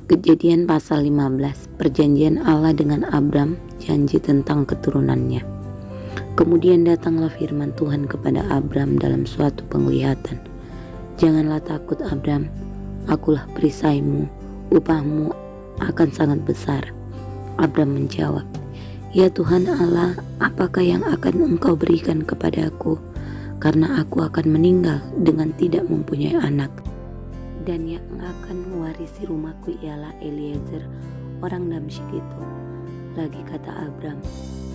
Kejadian pasal 15, perjanjian Allah dengan Abram, janji tentang keturunannya. Kemudian datanglah firman Tuhan kepada Abram dalam suatu penglihatan. Janganlah takut Abram, akulah perisaimu, upahmu akan sangat besar. Abram menjawab, ya Tuhan Allah, apakah yang akan engkau berikan kepadaku? Karena aku akan meninggal dengan tidak mempunyai anak. Dan yang akan mewarisi rumahku ialah Eliezer, orang Damsyik itu. Lagi kata Abram,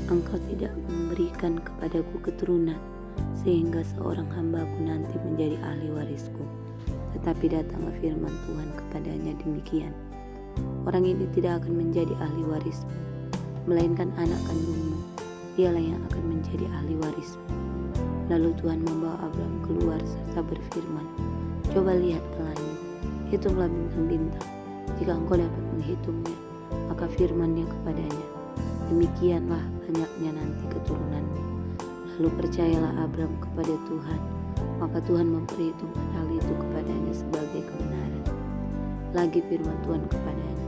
engkau tidak memberikan kepadaku keturunan, sehingga seorang hambaku nanti menjadi ahli warisku. Tetapi datanglah firman Tuhan kepadanya demikian, orang ini tidak akan menjadi ahli warismu, melainkan anak kandungmu, dialah yang akan menjadi ahli warismu. Lalu Tuhan membawa Abram keluar serta berfirman, coba lihat ke langit, hitunglah bintang-bintang, jika engkau dapat menghitungnya. Maka firman-Nya kepadanya, demikianlah banyaknya nanti keturunanmu. Lalu percayalah Abram kepada Tuhan, maka Tuhan memperhitungkan hal itu kepadanya sebagai kebenaran. Lagi firman Tuhan kepadanya,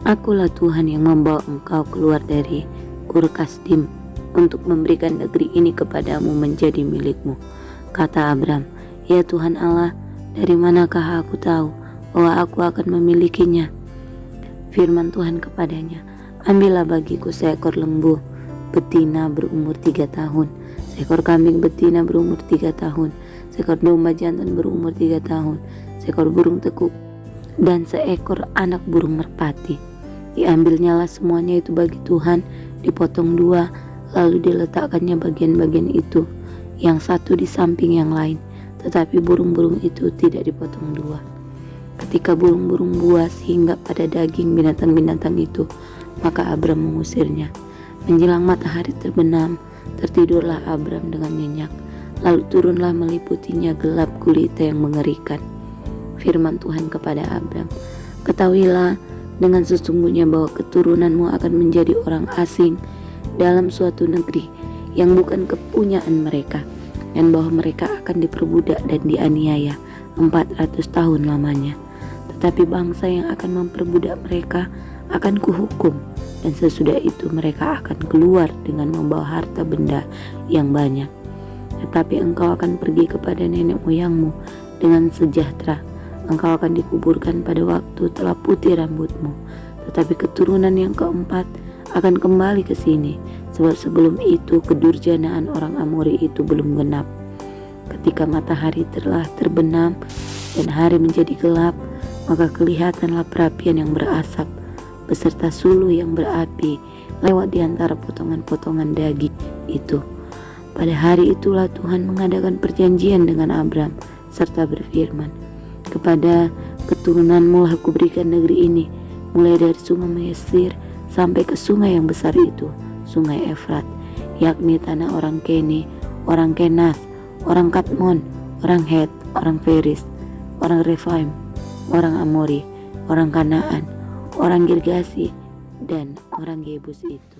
akulah Tuhan yang membawa engkau keluar dari Ur Kasdim untuk memberikan negeri ini kepadamu menjadi milikmu. Kata Abram, ya Tuhan Allah, dari manakah aku tahu bahwa aku akan memilikinya? Firman Tuhan kepadanya, ambillah bagiku seekor lembu betina berumur 3 tahun, seekor kambing betina berumur 3 tahun, seekor domba jantan berumur 3 tahun, seekor burung tekuk, dan seekor anak burung merpati. Diambilnyalah semuanya itu bagi Tuhan, dipotong 2, lalu diletakkannya bagian-bagian itu, yang satu di samping yang lain, tetapi burung-burung itu tidak dipotong 2. Ketika burung-burung buas hingga pada daging binatang-binatang itu, maka Abram mengusirnya. Menjelang matahari terbenam, tertidurlah Abram dengan nyenyak, lalu turunlah meliputinya gelap gulita yang mengerikan. Firman Tuhan kepada Abram, ketahuilah dengan sesungguhnya bahwa keturunanmu akan menjadi orang asing dalam suatu negeri yang bukan kepunyaan mereka, dan bahwa mereka akan diperbudak dan dianiaya 400 tahun lamanya. Tetapi bangsa yang akan memperbudak mereka akan kuhukum, dan sesudah itu mereka akan keluar dengan membawa harta benda yang banyak. Tetapi engkau akan pergi kepada nenek moyangmu dengan sejahtera. Engkau akan dikuburkan pada waktu telah putih rambutmu. Tetapi keturunan yang keempat akan kembali ke sini, sebab sebelum itu kedurjanaan orang Amori itu belum genap. Ketika matahari telah terbenam dan hari menjadi gelap, maka kelihatanlah perapian yang berasap beserta suluh yang berapi lewat di antara potongan-potongan daging itu. Pada hari itulah Tuhan mengadakan perjanjian dengan Abram serta berfirman, kepada keturunanmu lah kuberikan negeri ini, mulai dari sungai Mesir sampai ke sungai yang besar itu, sungai Efrat, yakni tanah orang Keni, orang Kenas, orang Kadmon, orang Het, orang Feris, orang Refaim, orang Amori, orang Kanaan, orang Girgasi, dan orang Yebus itu.